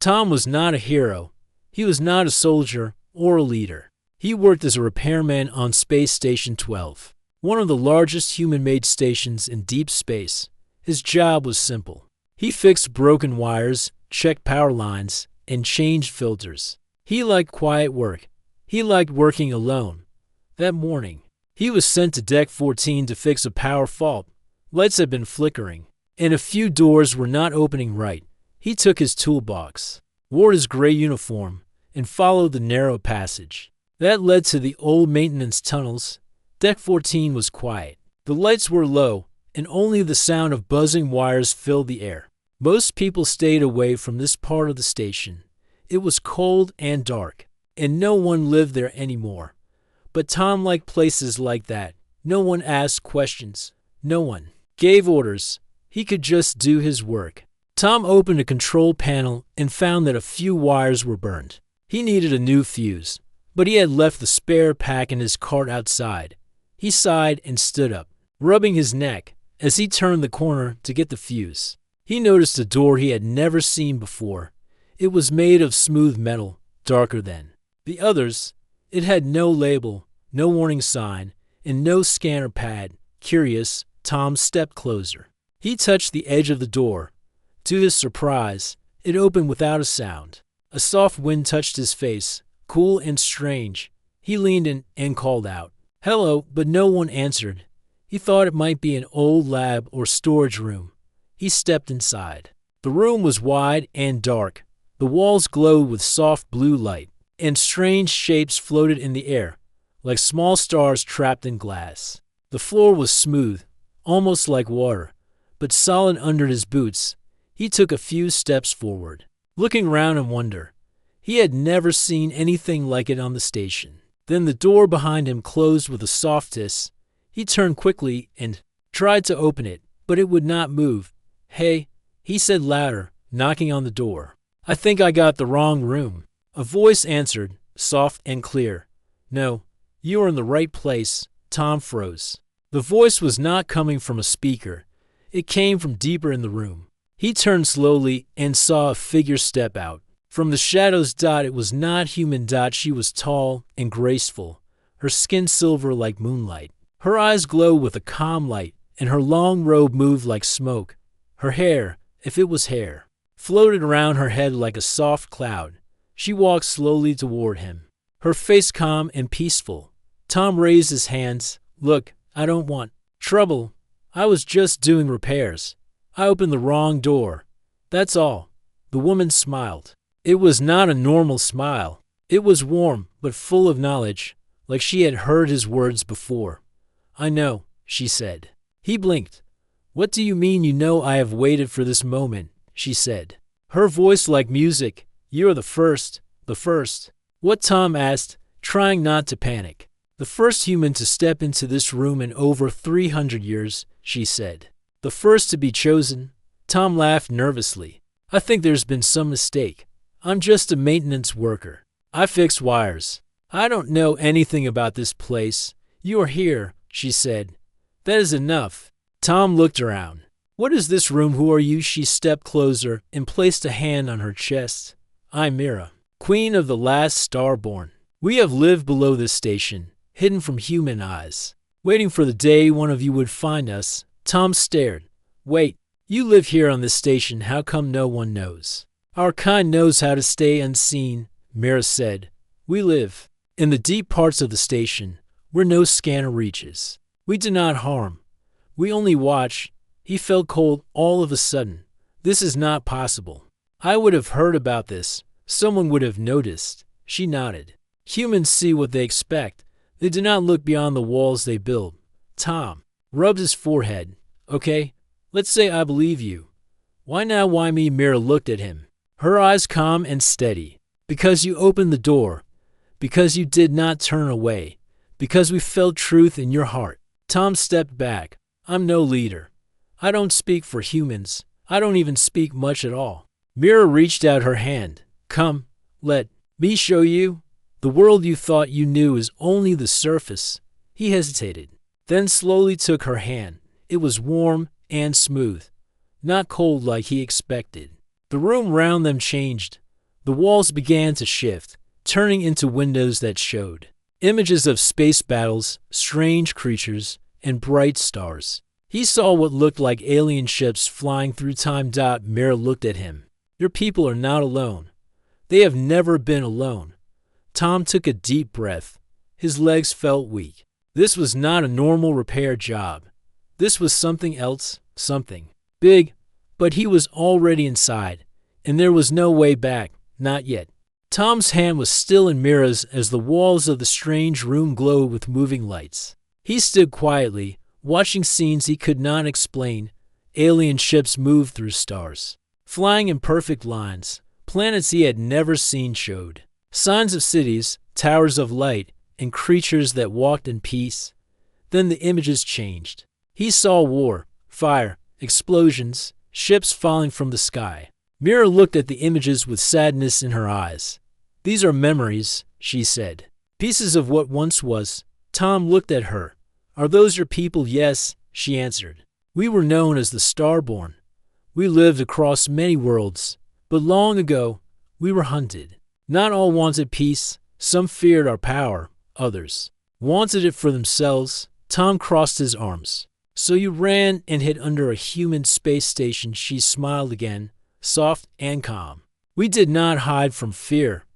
Tom was not a hero. He was not a soldier or a leader. He worked as a repairman on Space Station 12, one of the largest human-made stations in deep space. His job was simple. He fixed broken wires, checked power lines, and changed filters. He liked quiet work. He liked working alone. That morning, he was sent to Deck 14 to fix a power fault. Lights had been flickering, and a few doors were not opening right. He took his toolbox, wore his gray uniform, and followed the narrow passage that led to the old maintenance tunnels. Deck 14 was quiet. The lights were low, and only the sound of buzzing wires filled the air. Most people stayed away from this part of the station. It was cold and dark, and no one lived there anymore. But Tom liked places like that. No one asked questions. No one gave orders. He could just do his work. Tom opened a control panel and found that a few wires were burned. He needed a new fuse, but he had left the spare pack in his cart outside. He sighed and stood up, rubbing his neck as he turned the corner to get the fuse. He noticed a door he had never seen before. It was made of smooth metal, darker than the others. It had no label, no warning sign, and no scanner pad. Curious, Tom stepped closer. He touched the edge of the door. To his surprise, it opened without a sound. A soft wind touched his face, cool and strange. He leaned in and called out, "Hello," but no one answered. He thought it might be an old lab or storage room. He stepped inside. The room was wide and dark. The walls glowed with soft blue light, and strange shapes floated in the air, like small stars trapped in glass. The floor was smooth, almost like water, but solid under his boots. He took a few steps forward, looking around in wonder. He had never seen anything like it on the station. Then the door behind him closed with a soft hiss. He turned quickly and tried to open it, but it would not move. "Hey," he said louder, knocking on the door. "I think I got the wrong room." A voice answered, soft and clear. "No, you are in the right place." Tom froze. The voice was not coming from a speaker. It came from deeper in the room. He turned slowly and saw a figure step out. From the shadows. It was not human. She was tall and graceful, her skin silver like moonlight. Her eyes glowed with a calm light, and her long robe moved like smoke. Her hair, if it was hair, floated around her head like a soft cloud. She walked slowly toward him, her face calm and peaceful. Tom raised his hands. "Look, I don't want trouble. I was just doing repairs. I opened the wrong door. That's all." The woman smiled. It was not a normal smile. It was warm, but full of knowledge, like she had heard his words before. "I know," she said. He blinked. "What do you mean you know? I have waited for this moment," she said, her voice like music. "You're the first." "The first?" What? Tom asked, trying not to panic. "The first human to step into this room in over 300 years, she said. "The first to be chosen." Tom laughed nervously. "I think there's been some mistake. I'm just a maintenance worker. I fix wires. I don't know anything about this place." "You are here," she said. "That is enough." Tom looked around. "What is this room? Who are you?" She stepped closer and placed a hand on her chest. "I'm Mira, Queen of the Last Starborn. We have lived below this station, hidden from human eyes, waiting for the day one of you would find us." Tom stared. "Wait, you live here on this station. How come no one knows?" "Our kind knows how to stay unseen," Mira said. "We live in the deep parts of the station, where no scanner reaches. We do not harm. We only watch." He felt cold all of a sudden. "This is not possible. I would have heard about this. Someone would have noticed." She nodded. "Humans see what they expect. They do not look beyond the walls they build." Tom rubbed his forehead. "Okay, let's say I believe you. Why now? Why me?" Mira looked at him, her eyes calm and steady. "Because you opened the door. Because you did not turn away. Because we felt truth in your heart." Tom stepped back. "I'm no leader. I don't speak for humans. I don't even speak much at all." Mira reached out her hand. "Come, let me show you. The world you thought you knew is only the surface." He hesitated, then slowly took her hand. It was warm and smooth, not cold like he expected. The room round them changed. The walls began to shift, turning into windows that showed images of space battles, strange creatures, and bright stars. He saw what looked like alien ships flying through time. Mira looked at him. Your people are not alone. They have never been alone. Tom took a deep breath. His legs felt weak. This was not a normal repair job. This was something else, something big, but he was already inside, and there was no way back, not yet. Tom's hand was still in Mira's as the walls of the strange room glowed with moving lights. He stood quietly, watching scenes he could not explain. Alien ships moved through stars, flying in perfect lines. Planets he had never seen showed signs of cities, towers of light, and creatures that walked in peace. Then the images changed. He saw war, fire, explosions, ships falling from the sky. Mira looked at the images with sadness in her eyes. These are memories, she said. Pieces of what once was. Tom looked at her. Are those your people? Yes, she answered. We were known as the Starborn. We lived across many worlds, but long ago, we were hunted. Not all wanted peace. Some feared our power. Others wanted it for themselves. Tom crossed his arms. So you ran and hid under a human space station. She smiled again, soft and calm. We did not hide from fear.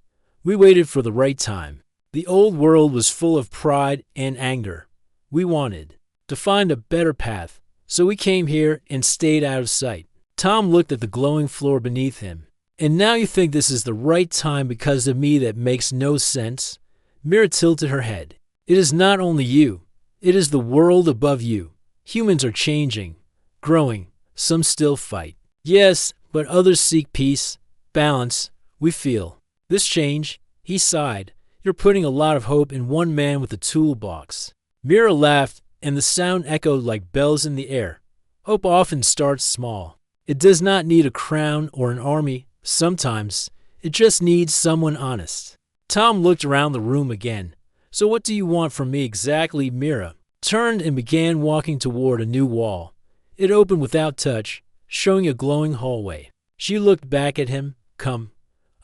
We waited for the right time. The old world was full of pride and anger. We wanted to find a better path, so we came here and stayed out of sight. Tom looked at the glowing floor beneath him. And now you think this is the right time because of me? That makes no sense. Mira tilted her head. It is not only you. It is the world above you. Humans are changing, growing. Some still fight. Yes, but others seek peace, balance. We feel this change. He sighed. You're putting a lot of hope in one man with a toolbox. Mira laughed, and the sound echoed like bells in the air. Hope often starts small. It does not need a crown or an army. Sometimes it just needs someone honest. Tom looked around the room again. So what do you want from me exactly? Mira turned and began walking toward a new wall. It opened without touch, showing a glowing hallway. She looked back at him. Come,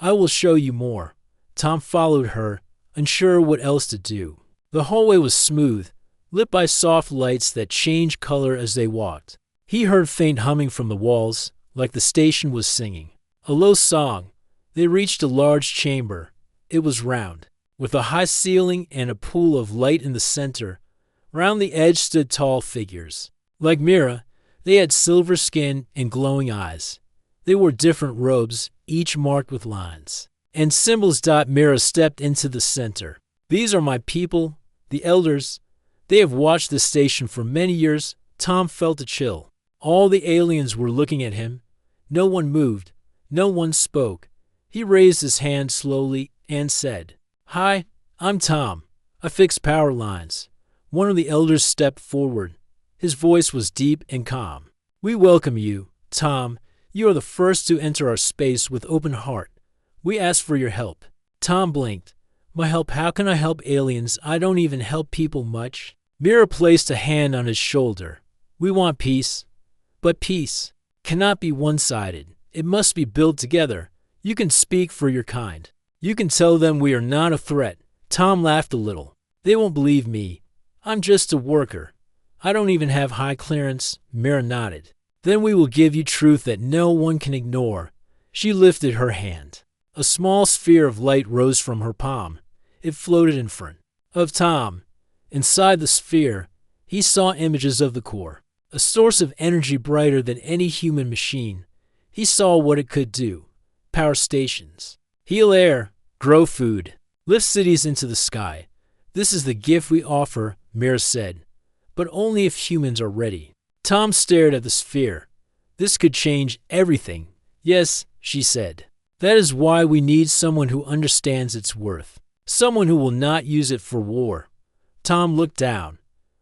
I will show you more. Tom followed her, unsure what else to do. The hallway was smooth, lit by soft lights that changed color as they walked. He heard faint humming from the walls, like the station was singing a low song. They reached a large chamber. It was round, with a high ceiling and a pool of light in the center. Round the edge stood tall figures. Like Mira, they had silver skin and glowing eyes. They wore different robes, each marked with lines and symbols. Mira stepped into the center. These are my people, the elders. They have watched this station for many years. Tom felt a chill. All the aliens were looking at him. No one moved. No one spoke. He raised his hand slowly and said, Hi, I'm Tom. I fix power lines. One of the elders stepped forward. His voice was deep and calm. We welcome you, Tom. You are the first to enter our space with open heart. We ask for your help. Tom blinked. My help? How can I help aliens? I don't even help people much. Mira placed a hand on his shoulder. We want peace. But peace cannot be one-sided. It must be built together. You can speak for your kind. You can tell them we are not a threat. Tom laughed a little. They won't believe me. I'm just a worker. I don't even have high clearance. Mira nodded. Then we will give you truth that no one can ignore. She lifted her hand. A small sphere of light rose from her palm. It floated in front of Tom. Inside the sphere, he saw images of the core, a source of energy brighter than any human machine. He saw what it could do. Power stations, heal air, grow food, lift cities into the sky. This is the gift we offer, Mira said, but only if humans are ready. Tom stared at the sphere. This could change everything. Yes, she said. That is why we need someone who understands its worth. Someone who will not use it for war. Tom looked down.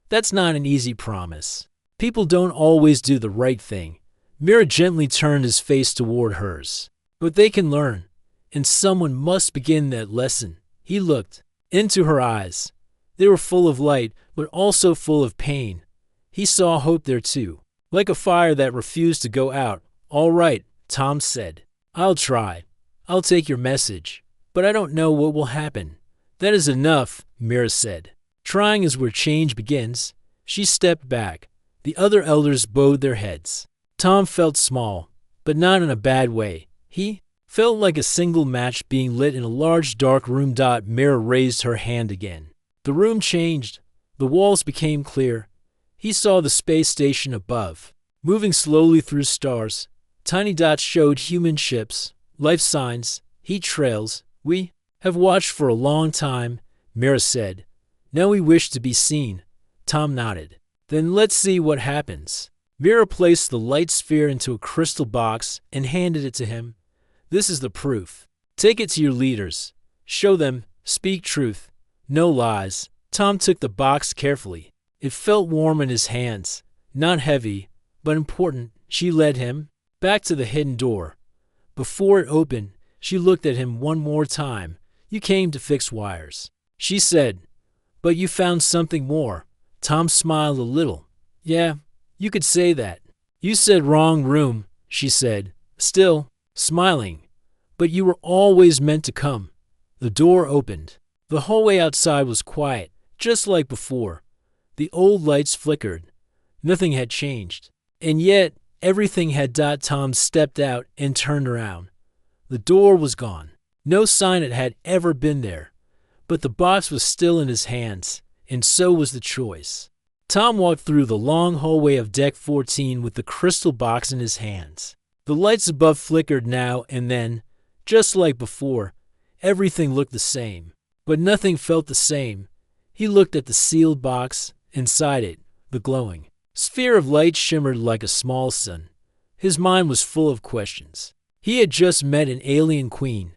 That's not an easy promise. People don't always do the right thing. Mira gently turned his face toward hers. But they can learn, and someone must begin that lesson. He looked into her eyes. They were full of light, but also full of pain. He saw hope there too, like a fire that refused to go out. All right, Tom said. I'll try. I'll take your message, but I don't know what will happen. That is enough, Mira said. Trying is where change begins. She stepped back. The other elders bowed their heads. Tom felt small, but not in a bad way. He felt like a single match being lit in a large dark room. Mira raised her hand again. The room changed. The walls became clear. He saw the space station above, moving slowly through stars. Tiny dots showed human ships, life signs, heat trails. We have watched for a long time, Mira said. Now we wish to be seen. Tom nodded. Then let's see what happens. Mira placed the light sphere into a crystal box and handed it to him. This is the proof. Take it to your leaders. Show them, speak truth, no lies. Tom took the box carefully. It felt warm in his hands, not heavy, but important. She led him back to the hidden door. Before it opened, she looked at him one more time. You came to fix wires, she said. But you found something more. Tom smiled a little. Yeah, you could say that. You said wrong room, she said, still smiling. But you were always meant to come. The door opened. The hallway outside was quiet, just like before. The old lights flickered. Nothing had changed. And yet, everything had. Tom stepped out and turned around. The door was gone. No sign it had ever been there. But the box was still in his hands, and so was the choice. Tom walked through the long hallway of Deck 14 with the crystal box in his hands. The lights above flickered now and then, just like before. Everything looked the same, but nothing felt the same. He looked at the sealed box. Inside it, the glowing sphere of light shimmered like a small sun. His mind was full of questions. He had just met an alien queen.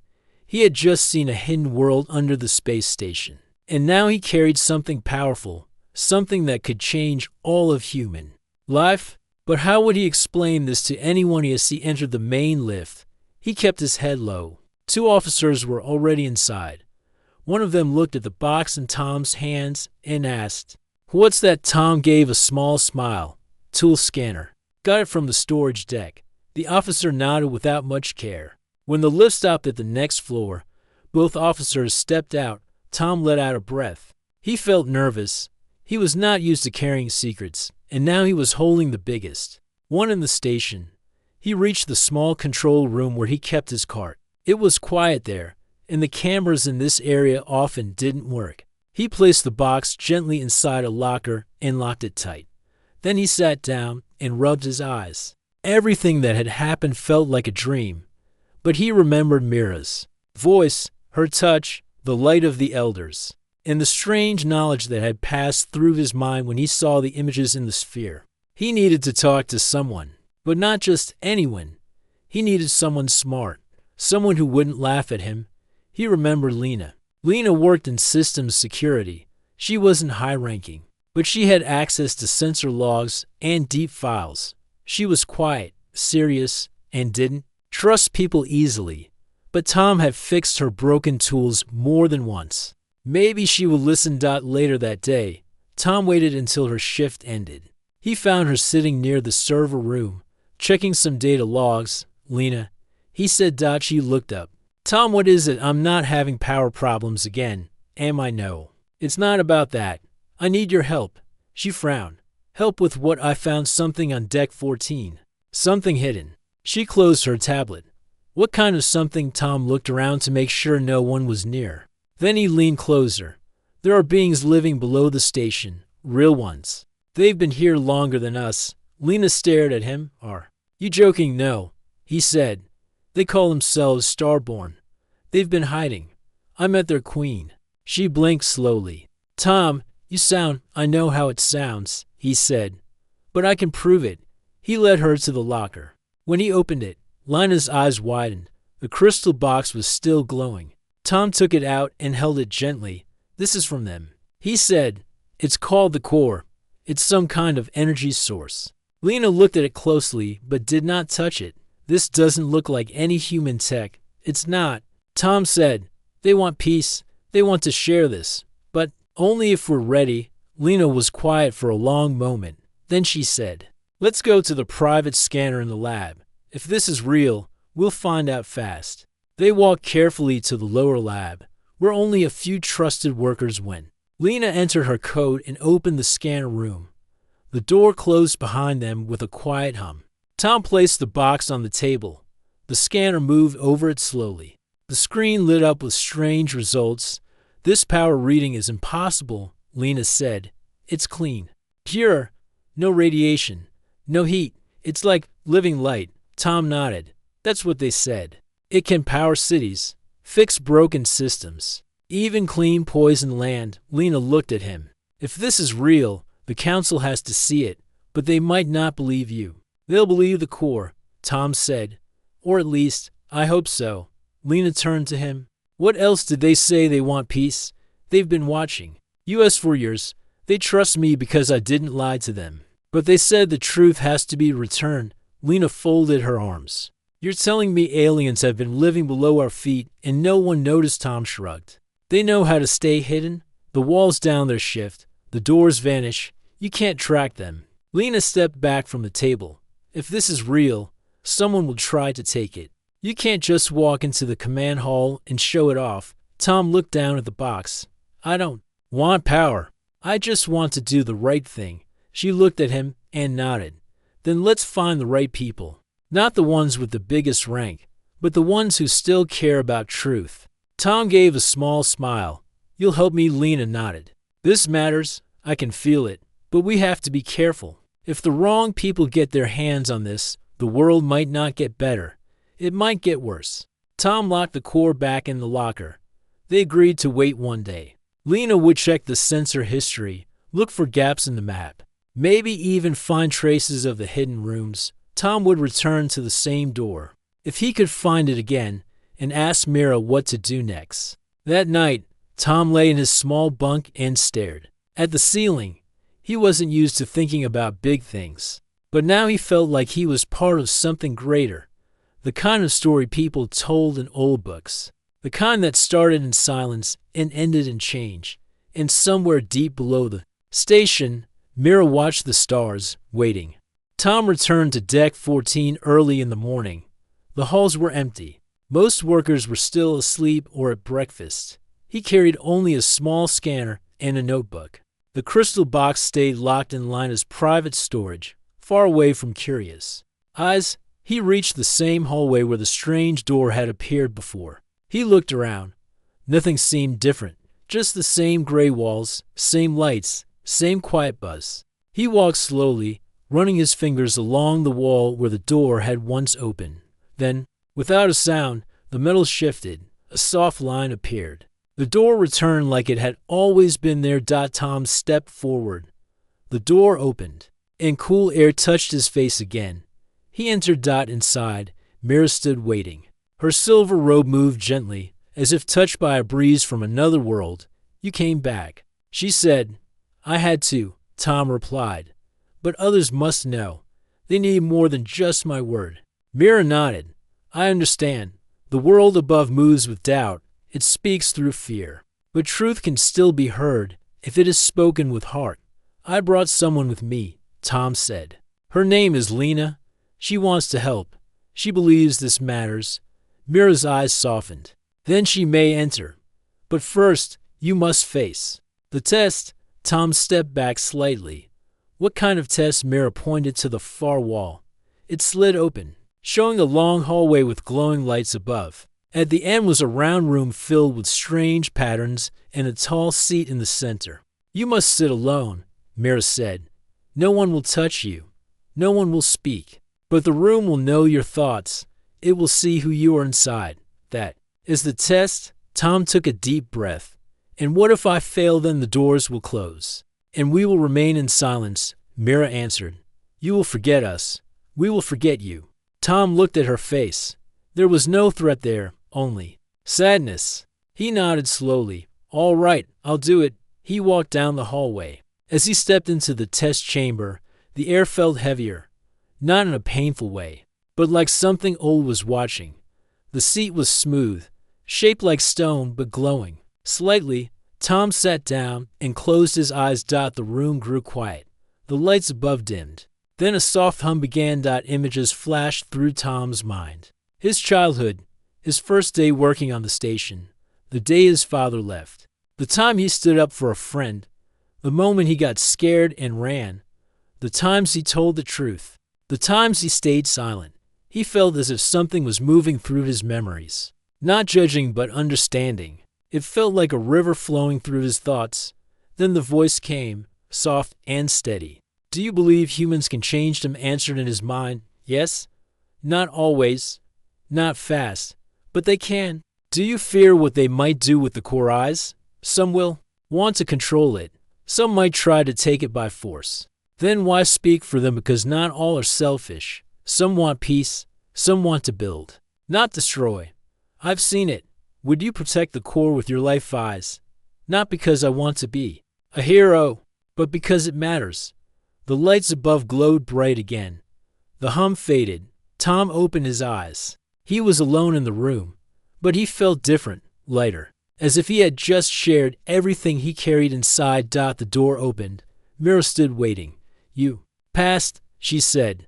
He had just seen a hidden world under the space station. And now he carried something powerful, something that could change all of human life. But how would he explain this to anyone as he entered the main lift? He kept his head low. 2 officers were already inside. One of them looked at the box in Tom's hands and asked, "What's that?" Tom gave a small smile. "Tool scanner. Got it from the storage deck." The officer nodded without much care. When the lift stopped at the next floor, both officers stepped out. Tom let out a breath. He felt nervous. He was not used to carrying secrets, and now he was holding the biggest one in the station. He reached the small control room where he kept his cart. It was quiet there, and the cameras in this area often didn't work. He placed the box gently inside a locker and locked it tight. Then he sat down and rubbed his eyes. Everything that had happened felt like a dream, but he remembered Mira's voice, her touch, the light of the elders, and the strange knowledge that had passed through his mind when he saw the images in the sphere. He needed to talk to someone, but not just anyone. He needed someone smart, someone who wouldn't laugh at him. He remembered Lena. Lena worked in systems security. She wasn't high-ranking, but she had access to sensor logs and deep files. She was quiet, serious, and didn't trust people easily. But Tom had fixed her broken tools more than once. Maybe she would listen. Later that day, Tom waited until her shift ended. He found her sitting near the server room, checking some data logs. "Lena," he said. She looked up. "Tom, what is it? I'm not having power problems again, am I?" "No. It's not about that. I need your help." She frowned. "Help with what?" "I found something on Deck 14. Something hidden." She closed her tablet. "What kind of something?" Tom looked around to make sure no one was near. Then he leaned closer. "There are beings living below the station, real ones. They've been here longer than us." Lena stared at him. "Are you joking?" "No," he said. "They call themselves Starborn. They've been hiding. I met their queen." She blinked slowly. "Tom, you sound—" "I know how it sounds," he said, "but I can prove it." He led her to the locker. When he opened it, Lena's eyes widened. The crystal box was still glowing. Tom took it out and held it gently. "This is from them," he said. "It's called the core. It's some kind of energy source." Lena looked at it closely but did not touch it. "This doesn't look like any human tech." "It's not," Tom said. "They want peace. They want to share this. But only if we're ready." Lena was quiet for a long moment. Then she said, "Let's go to the private scanner in the lab. If this is real, we'll find out fast." They walked carefully to the lower lab, where only a few trusted workers went. Lena entered her coat and opened the scanner room. The door closed behind them with a quiet hum. Tom placed the box on the table. The scanner moved over it slowly. The screen lit up with strange results. "This power reading is impossible," Lena said. "It's clean. Pure. No radiation. No heat. It's like living light." Tom nodded. "That's what they said. It can power cities, fix broken systems, even clean poisoned land." Lena looked at him. "If this is real, the council has to see it, but they might not believe you." "They'll believe the Corps," Tom said. "Or at least, I hope so." Lena turned to him. "What else did they say? They want peace? They've been watching US for years. They trust me because I didn't lie to them. But they said the truth has to be returned." Lena folded her arms. "You're telling me aliens have been living below our feet and no one noticed?" Tom shrugged. "They know how to stay hidden. The walls down their shift. The doors vanish. You can't track them." Lena stepped back from the table. "If this is real, someone will try to take it. You can't just walk into the command hall and show it off." Tom looked down at the box. "I don't want power. I just want to do the right thing." She looked at him and nodded. "Then let's find the right people. Not the ones with the biggest rank, but the ones who still care about truth." Tom gave a small smile. "You'll help me?" Lena nodded. "This matters. I can feel it. But we have to be careful. If the wrong people get their hands on this, the world might not get better. It might get worse." Tom locked the core back in the locker. They agreed to wait one day. Lena would check the sensor history, look for gaps in the map, maybe even find traces of the hidden rooms. Tom would return to the same door, if he could find it again, and ask Mira what to do next. That night, Tom lay in his small bunk and stared at the ceiling. He wasn't used to thinking about big things, but now he felt like he was part of something greater, the kind of story people told in old books, the kind that started in silence and ended in change. And somewhere deep below the station, Mira watched the stars, waiting. Tom returned to Deck 14 early in the morning. The halls were empty. Most workers were still asleep or at breakfast. He carried only a small scanner and a notebook. The crystal box stayed locked in Lina's private storage, far away from curious eyes. He reached the same hallway where the strange door had appeared before. He looked around. Nothing seemed different. Just the same gray walls, same lights, same quiet buzz. He walked slowly, running his fingers along the wall where the door had once opened. Then, without a sound, the metal shifted. A soft line appeared. The door returned like it had always been there. Tom stepped forward. The door opened, and cool air touched his face again. He entered. Inside, Mira stood waiting. Her silver robe moved gently, as if touched by a breeze from another world. "You came back," she said. "I had to," Tom replied. "But others must know. They need more than just my word." Mira nodded. "I understand. The world above moves with doubt. It speaks through fear. But truth can still be heard if it is spoken with heart." "I brought someone with me," Tom said. "Her name is Lena. She wants to help. She believes this matters." Mira's eyes softened. "Then she may enter. But first, you must face the test." Tom stepped back slightly. "What kind of test?" Mira pointed to the far wall. It slid open, showing a long hallway with glowing lights above. At the end was a round room filled with strange patterns and a tall seat in the center. "You must sit alone," Mira said. "No one will touch you. No one will speak. But the room will know your thoughts. It will see who you are inside. That is the test." Tom took a deep breath. "And what if I fail? Then the doors will close, and we will remain in silence," Mira answered. "You will forget us. We will forget you." Tom looked at her face. There was no threat there, only sadness. He nodded slowly. "All right, I'll do it." He walked down the hallway. As he stepped into the test chamber, the air felt heavier, not in a painful way, but like something old was watching. The seat was smooth, shaped like stone but glowing. Slightly, Tom sat down and closed his eyes. The room grew quiet. The lights above dimmed. Then a soft hum began. Images flashed through Tom's mind. His childhood, His first day working on the station, the day his father left, the time he stood up for a friend, the moment he got scared and ran, the times he told the truth, the times he stayed silent. He felt as if something was moving through his memories, not judging but understanding. It felt like a river flowing through his thoughts. Then the voice came, soft and steady. "Do you believe humans can change them?" answered in his mind. "Yes. Not always. Not fast. But they can." "Do you fear what they might do with the core eyes?" "Some will want to control it. Some might try to take it by force." "Then why speak for them? Because not all are selfish. Some want peace. Some want to build, not destroy. I've seen it. Would you protect the core with your life eyes? Not because I want to be a hero, but because it matters." The lights above glowed bright again. The hum faded. Tom opened his eyes. He was alone in the room, but he felt different, lighter, as if he had just shared everything he carried inside. The door opened. Mira stood waiting. "You passed," she said.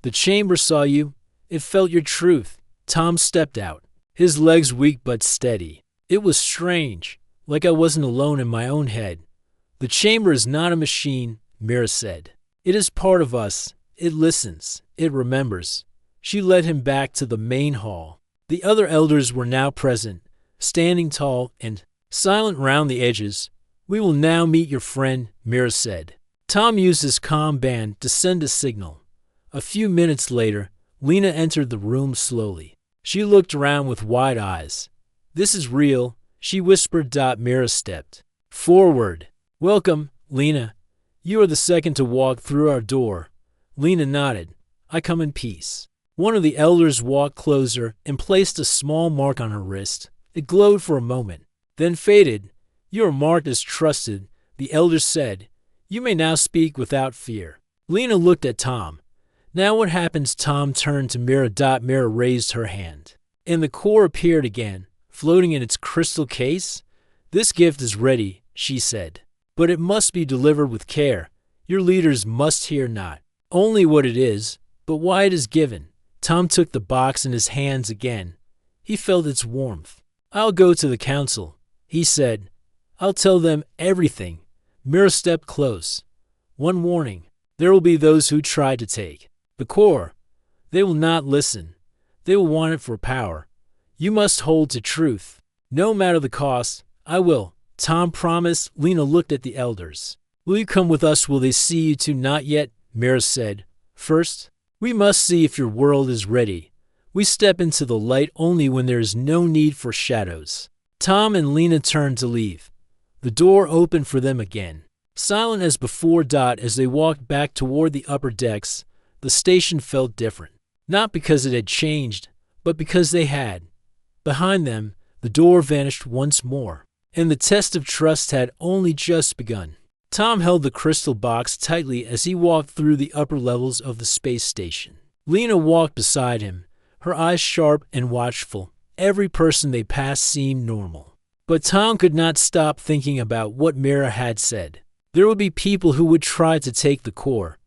"The chamber saw you. It felt your truth." Tom stepped out, his legs weak but steady. It was strange, like I wasn't alone in my own head. "The chamber is not a machine," Mira said. "It is part of us. It listens. It remembers." She led him back to the main hall. The other elders were now present, standing tall and silent round the edges. "We will now meet your friend," Mira said. Tom used his comm band to send a signal. A few minutes later, Lena entered the room slowly. She looked around with wide eyes. "This is real," she whispered. Mira stepped forward. "Welcome, Lena. You are the second to walk through our door." Lena nodded. "I come in peace." One of the elders walked closer and placed a small mark on her wrist. It glowed for a moment, then faded. "You are marked as trusted," the elder said. "You may now speak without fear." Lena looked at Tom. "Now what happens?" Tom turned to Mira. Mira raised her hand, and the core appeared again, floating in its crystal case. "This gift is ready," she said, "but it must be delivered with care. Your leaders must hear not only what it is, but why it is given." Tom took the box in his hands again. He felt its warmth. "I'll go to the council," he said. "I'll tell them everything." Mira stepped close. "One warning. There will be those who try to take the core. They will not listen. They will want it for power. You must hold to truth, no matter the cost." "I will," Tom promised. Lena looked at the elders. "Will you come with us? Will they see you too?" "Not yet," Mira said. "First, we must see if your world is ready. We step into the light only when there is no need for shadows." Tom and Lena turned to leave. The door opened for them again. Silent as before. As they walked back toward the upper decks, the station felt different. Not because it had changed, but because they had. Behind them, the door vanished once more, and the test of trust had only just begun. Tom held the crystal box tightly as he walked through the upper levels of the space station. Lena walked beside him, her eyes sharp and watchful. Every person they passed seemed normal. But Tom could not stop thinking about what Mira had said. There would be people who would try to take the core,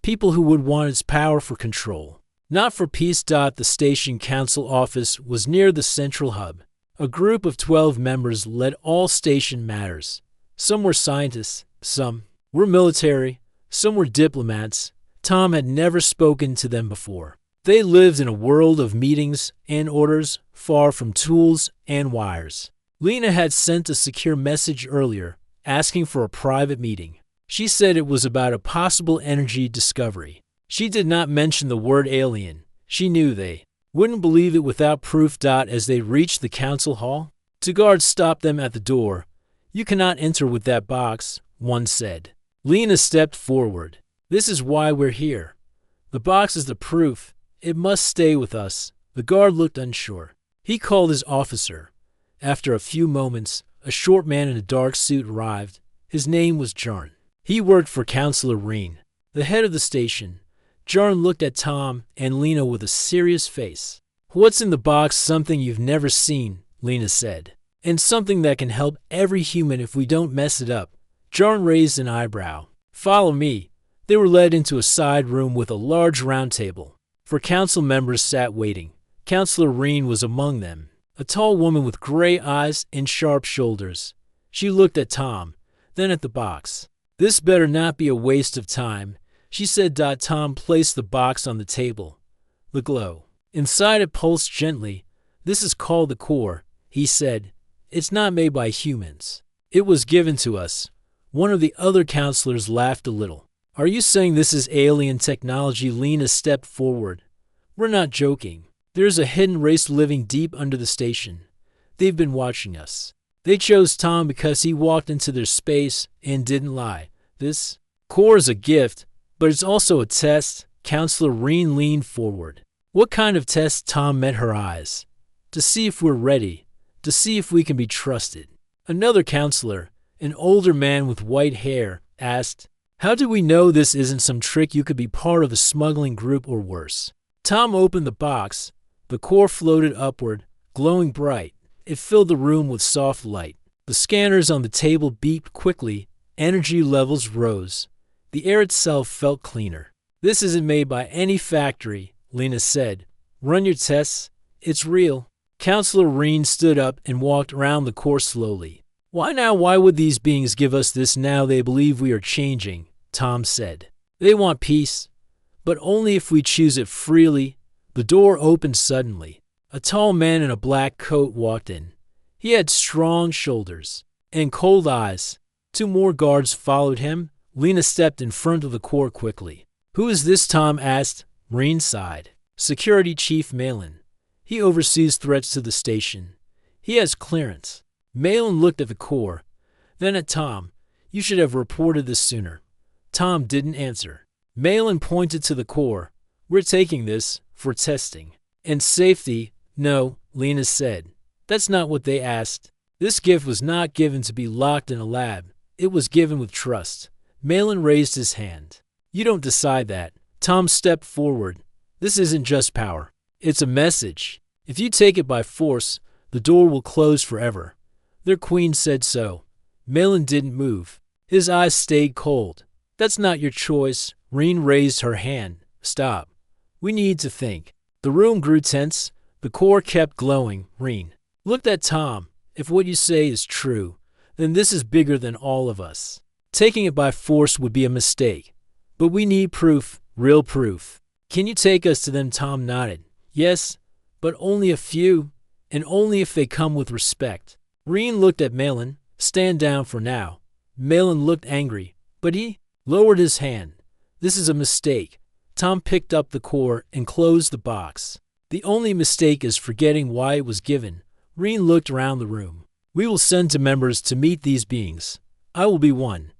people who would want its power for control, not for peace. The station council office was near the central hub. A group of 12 members led all station matters. Some were scientists, some were military, some were diplomats. Tom had never spoken to them before. They lived in a world of meetings and orders, far from tools and wires. Lena had sent a secure message earlier, asking for a private meeting. She said it was about a possible energy discovery. She did not mention the word alien. She knew they wouldn't believe it without proof. As they reached the council hall, two guards stopped them at the door. "You cannot enter with that box," one said. Lena stepped forward. "This is why we're here. The box is the proof. It must stay with us." The guard looked unsure. He called his officer. After a few moments, a short man in a dark suit arrived. His name was Jarn. He worked for Councilor Reen, the head of the station. Jarn looked at Tom and Lena with a serious face. "What's in the box?" "Something you've never seen," Lena said. "And something that can help every human if we don't mess it up." Jarn raised an eyebrow. "Follow me." They were led into a side room with a large round table. For council members sat waiting. Counselor Reen was among them, a tall woman with gray eyes and sharp shoulders. She looked at Tom, then at the box. "This better not be a waste of time," she said. Tom placed the box on the table. The glow inside it pulsed gently. "This is called the core," he said. "It's not made by humans. It was given to us." One of the other counselors laughed a little. "Are you saying this is alien technology?" Lena stepped forward. "We're not joking. There's a hidden race living deep under the station. They've been watching us. They chose Tom because he walked into their space and didn't lie. This core is a gift, but it's also a test." Counselor Reen leaned forward. "What kind of test?" Tom met her eyes. "To see if we're ready, to see if we can be trusted." Another counselor, an older man with white hair, asked, "How do we know this isn't some trick? You could be part of a smuggling group or worse." Tom opened the box. The core floated upward, glowing bright. It filled the room with soft light. The scanners on the table beeped quickly. Energy levels rose. The air itself felt cleaner. "This isn't made by any factory," Lena said. "Run your tests. It's real." Counselor Reen stood up and walked around the core slowly. "Why now? Why would these beings give us this now? They believe we are changing," Tom said. "They want peace, but only if we choose it freely." The door opened suddenly. A tall man in a black coat walked in. He had strong shoulders and cold eyes. Two more guards followed him. Lena stepped in front of the core quickly. "Who is this?" Tom asked. Reen sighed. "Security Chief Malin. He oversees threats to the station. He has clearance." Malin looked at the core, then at Tom. "You should have reported this sooner." Tom didn't answer. Malin pointed to the core. "We're taking this for testing and safety." "No," Lena said. "That's not what they asked. This gift was not given to be locked in a lab. It was given with trust." Malin raised his hand. "You don't decide that." Tom stepped forward. "This isn't just power. It's a message. If you take it by force, the door will close forever. Their queen said so." Malin didn't move. His eyes stayed cold. "That's not your choice." Reen raised her hand. "Stop. We need to think." The room grew tense. The core kept glowing. Reen looked at Tom. "If what you say is true, then this is bigger than all of us. Taking it by force would be a mistake. But we need proof, real proof. Can you take us to them?" Tom nodded. "Yes, but only a few, and only if they come with respect." Reen looked at Malin. "Stand down for now." Malin looked angry, but he lowered his hand. "This is a mistake." Tom picked up the core and closed the box. "The only mistake is forgetting why it was given." Reen looked around the room. "We will send 2 members to meet these beings. I will be one.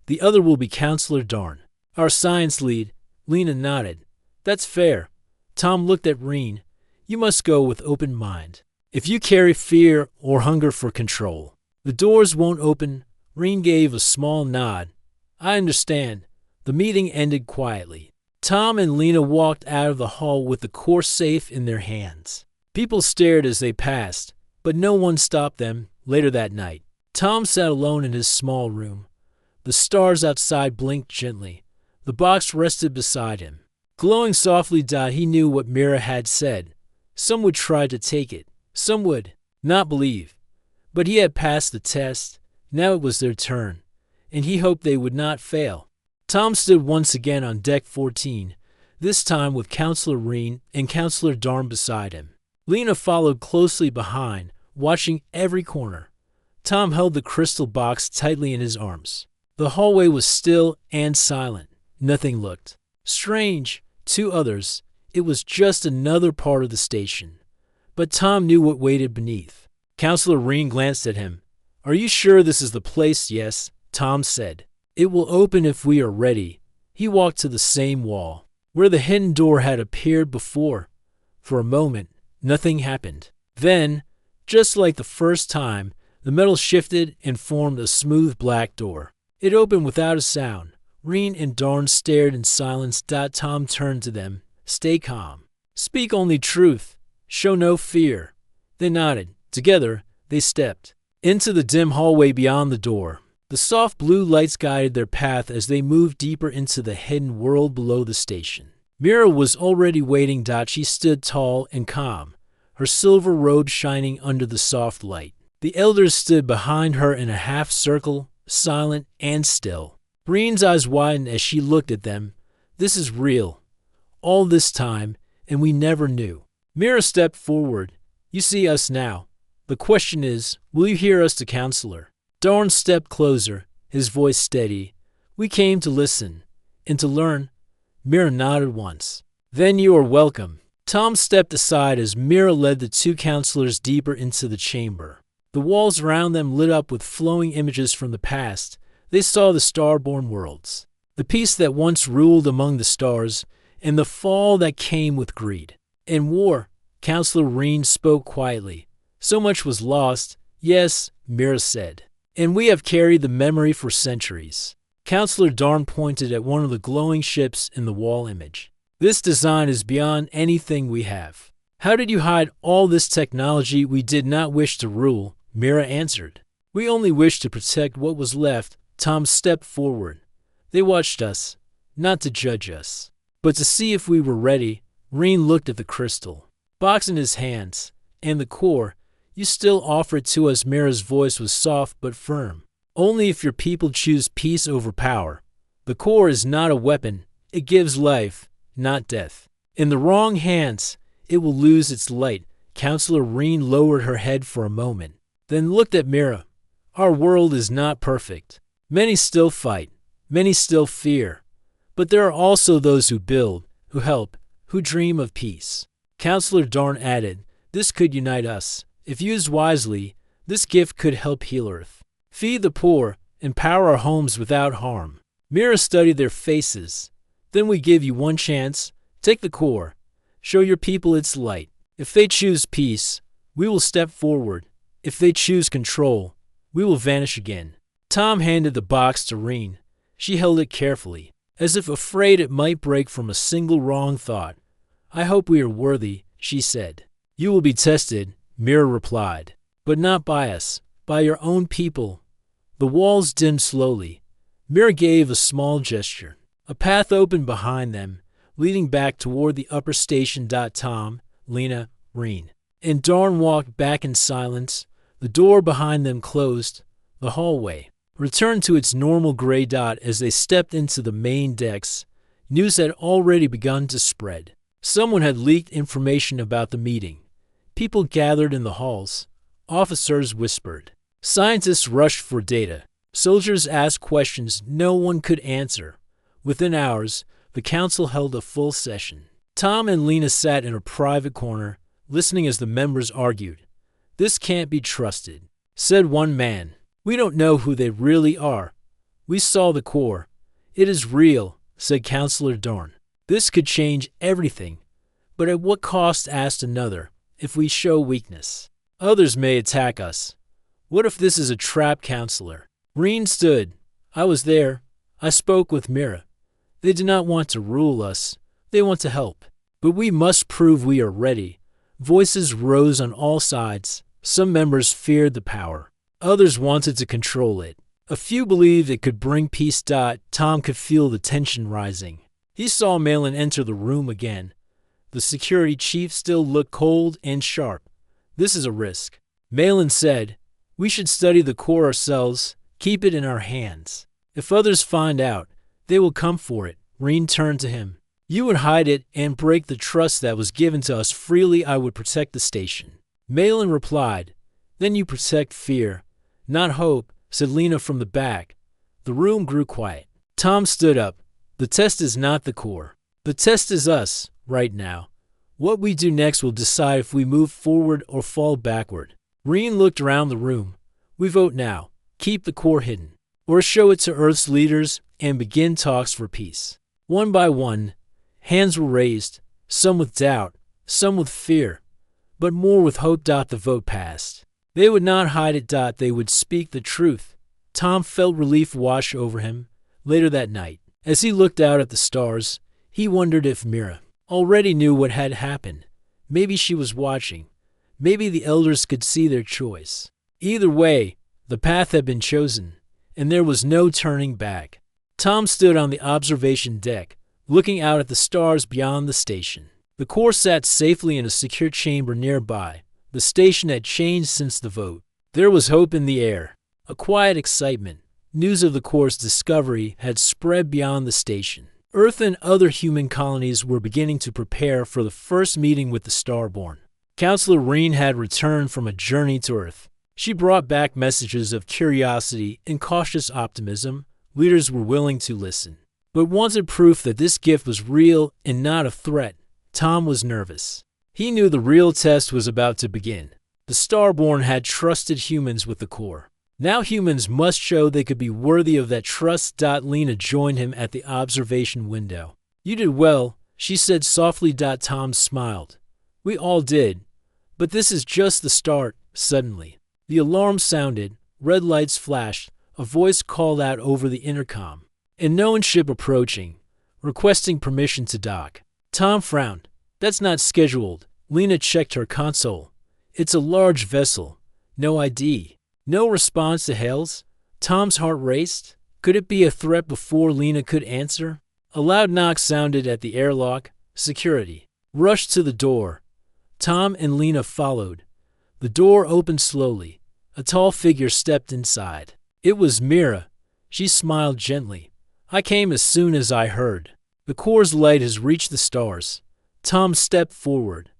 The other will be Counselor Darn, our science lead." Lena nodded. "That's fair." Tom looked at Reen. "You must go with open mind. If you carry fear or hunger for control, the doors won't open." Reen gave a small nod. "I understand." The meeting ended quietly. Tom and Lena walked out of the hall with the core safe in their hands. People stared as they passed, but no one stopped them. Later that night, Tom sat alone in his small room. The stars outside blinked gently. The box rested beside him, glowing softly. He knew what Mira had said. Some would try to take it. Some would not believe. But he had passed the test. Now it was their turn, and he hoped they would not fail. Tom stood once again on Deck 14, this time with Counselor Reen and Counselor Darn beside him. Lena followed closely behind, watching every corner. Tom held the crystal box tightly in his arms. The hallway was still and silent. Nothing looked strange to others. It was just another part of the station. But Tom knew what waited beneath. Counselor Reen glanced at him. "Are you sure this is the place?" "Yes," Tom said. "It will open if we are ready." He walked to the same wall, where the hidden door had appeared before. For a moment, nothing happened. Then, just like the first time, the metal shifted and formed a smooth black door. It opened without a sound. Reen and Darn stared in silence. Tom turned to them. "Stay calm. Speak only truth. Show no fear." They nodded. Together, they stepped into the dim hallway beyond the door. The soft blue lights guided their path as they moved deeper into the hidden world below the station. Mira was already waiting. She stood tall and calm, her silver robe shining under the soft light. The elders stood behind her in a half circle, silent and still. Reen's eyes widened as she looked at them. This is real. All this time, and we never knew. Mira stepped forward. You see us now. The question is, will you hear us, the counselor? Darn stepped closer, his voice steady. We came to listen and to learn. Mira nodded once. Then you are welcome. Tom stepped aside as Mira led the two counselors deeper into the chamber. The walls around them lit up with flowing images from the past. They saw the star-born worlds, the peace that once ruled among the stars, and the fall that came with greed and war. Counselor Reen spoke quietly. So much was lost. Yes, Mira said. And we have carried the memory for centuries. Counselor Darn pointed at one of the glowing ships in the wall image. This design is beyond anything we have. How did you hide all this technology? We did not wish to rule, Mira answered. We only wished to protect what was left. Tom stepped forward. They watched us, not to judge us, but to see if we were ready. Reen looked at the crystal box in his hands, and the core. You still offer it to us. Mira's voice was soft but firm. Only if your people choose peace over power. The core is not a weapon. It gives life, not death. In the wrong hands, it will lose its light. Counselor Reen lowered her head for a moment, then looked at Mira. Our world is not perfect. Many still fight. Many still fear. But there are also those who build, who help, who dream of peace. Counselor Darn added, this could unite us. If used wisely, this gift could help heal Earth. Feed the poor, empower our homes without harm. Mira studied their faces. Then we give you one chance. Take the core. Show your people its light. If they choose peace, we will step forward. If they choose control, we will vanish again. Tom handed the box to Reen. She held it carefully, as if afraid it might break from a single wrong thought. I hope we are worthy, she said. You will be tested, Mira replied, but not by us, by your own people. The walls dimmed slowly. Mira gave a small gesture. A path opened behind them, leading back toward the upper station. Tom, Lena, Reen, and Darn walked back in silence. The door behind them closed. The hallway returned to its normal gray. As they stepped into the main decks, news had already begun to spread. Someone had leaked information about the meeting. People gathered in the halls. Officers whispered. Scientists rushed for data. Soldiers asked questions no one could answer. Within hours, the council held a full session. Tom and Lena sat in a private corner, listening as the members argued. This can't be trusted, said one man. We don't know who they really are. We saw the core. It is real, said Counselor Dorn. This could change everything. But at what cost, asked another. If we show weakness, others may attack us. What if this is a trap, Counselor? Reen stood. I was there. I spoke with Mira. They do not want to rule us. They want to help. But we must prove we are ready. Voices rose on all sides. Some members feared the power. Others wanted to control it. A few believed it could bring peace. Tom could feel the tension rising. He saw Malin enter the room again. The security chief still looked cold and sharp. This is a risk, Malin said. We should study the core ourselves, keep it in our hands. If others find out, they will come for it. Reen turned to him. You would hide it and break the trust that was given to us freely. I would protect the station. Malin replied. Then you protect fear, not hope, said Lena from the back. The room grew quiet. Tom stood up. The test is not the core. The test is us, right now. What we do next will decide if we move forward or fall backward. Reen looked around the room. We vote now. Keep the core hidden. Or show it to Earth's leaders and begin talks for peace. One by one, hands were raised, some with doubt, some with fear, but more with hope. The vote passed. They would not hide it. They would speak the truth. Tom felt relief wash over him. Later that night, as he looked out at the stars, he wondered if Mira already knew what had happened. Maybe she was watching. Maybe the elders could see their choice. Either way, the path had been chosen, and there was no turning back. Tom stood on the observation deck, looking out at the stars beyond the station. The Corps sat safely in a secure chamber nearby. The station had changed since the vote. There was hope in the air, a quiet excitement. News of the Corps' discovery had spread beyond the station. Earth and other human colonies were beginning to prepare for the first meeting with the Starborn. Counselor Reen had returned from a journey to Earth. She brought back messages of curiosity and cautious optimism. Leaders were willing to listen, but wanted proof that this gift was real and not a threat. Tom was nervous. He knew the real test was about to begin. The Starborn had trusted humans with the Corps. Now humans must show they could be worthy of that trust. Lena joined him at the observation window. You did well, she said softly. Tom smiled. We all did. But this is just the start. Suddenly, the alarm sounded, red lights flashed, a voice called out over the intercom. An unknown ship approaching, requesting permission to dock. Tom frowned. That's not scheduled. Lena checked her console. It's a large vessel. No ID. No response to hails. Tom's heart raced. Could it be a threat? Before Lena could answer, a loud knock sounded at the airlock. Security rushed to the door. Tom and Lena followed. The door opened slowly. A tall figure stepped inside. It was Mira. She smiled gently. I came as soon as I heard. The Corps' light has reached the stars. Tom stepped forward.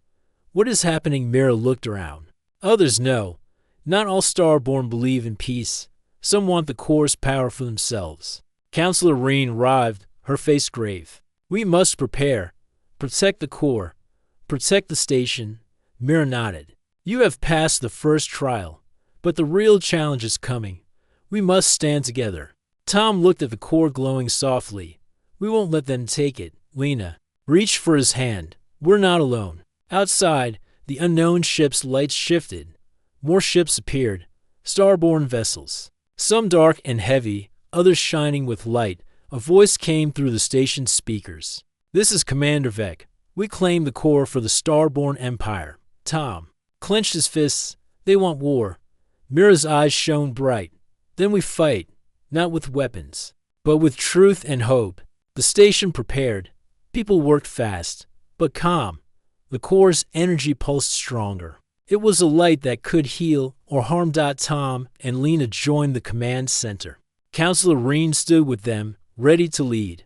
What is happening? Mira looked around. Others know. Not all Starborn believe in peace. Some want the Corps' power for themselves. Counselor Reen arrived, her face grave. We must prepare. Protect the Corps. Protect the station. Mira nodded. You have passed the first trial, but the real challenge is coming. We must stand together. Tom looked at the Corps, glowing softly. We won't let them take it. Lena reached for his hand. We're not alone. Outside, the unknown ship's lights shifted. More ships appeared, Starborn vessels. Some dark and heavy, others shining with light. A voice came through the station's speakers. This is Commander Vec. We claim the Corps for the Starborn Empire. Tom clenched his fists. They want war. Mira's eyes shone bright. Then we fight, not with weapons, but with truth and hope. The station prepared. People worked fast, but calm. The Corps' energy pulsed stronger. It was a light that could heal or harm. Tom and Lena joined the command center. Counselor Reen stood with them, ready to lead.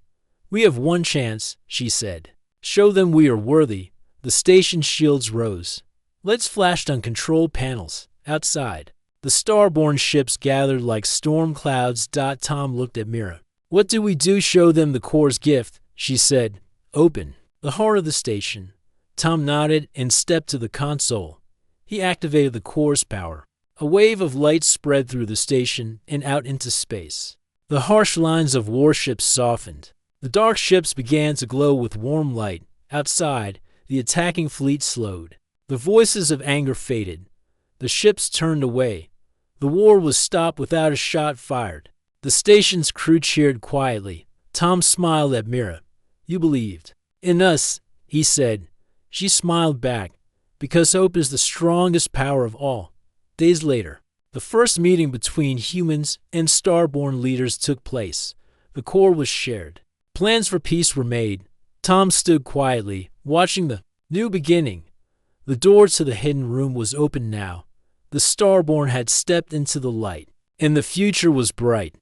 We have one chance, she said. Show them we are worthy. The station shields rose. Lights flashed on control panels. Outside, the Starborn ships gathered like storm clouds. Tom looked at Mira. What do we do? Show them the Corps' gift, she said. Open the heart of the station. Tom nodded and stepped to the console. He activated the Corps' power. A wave of light spread through the station and out into space. The harsh lines of warships softened. The dark ships began to glow with warm light. Outside, the attacking fleet slowed. The voices of anger faded. The ships turned away. The war was stopped without a shot fired. The station's crew cheered quietly. Tom smiled at Mira. You believed in us, he said. She smiled back. Because hope is the strongest power of all. Days later, the first meeting between humans and Starborn leaders took place. The Corps was shared. Plans for peace were made. Tom stood quietly, watching the new beginning. The door to the hidden room was open now. The Starborn had stepped into the light, and the future was bright.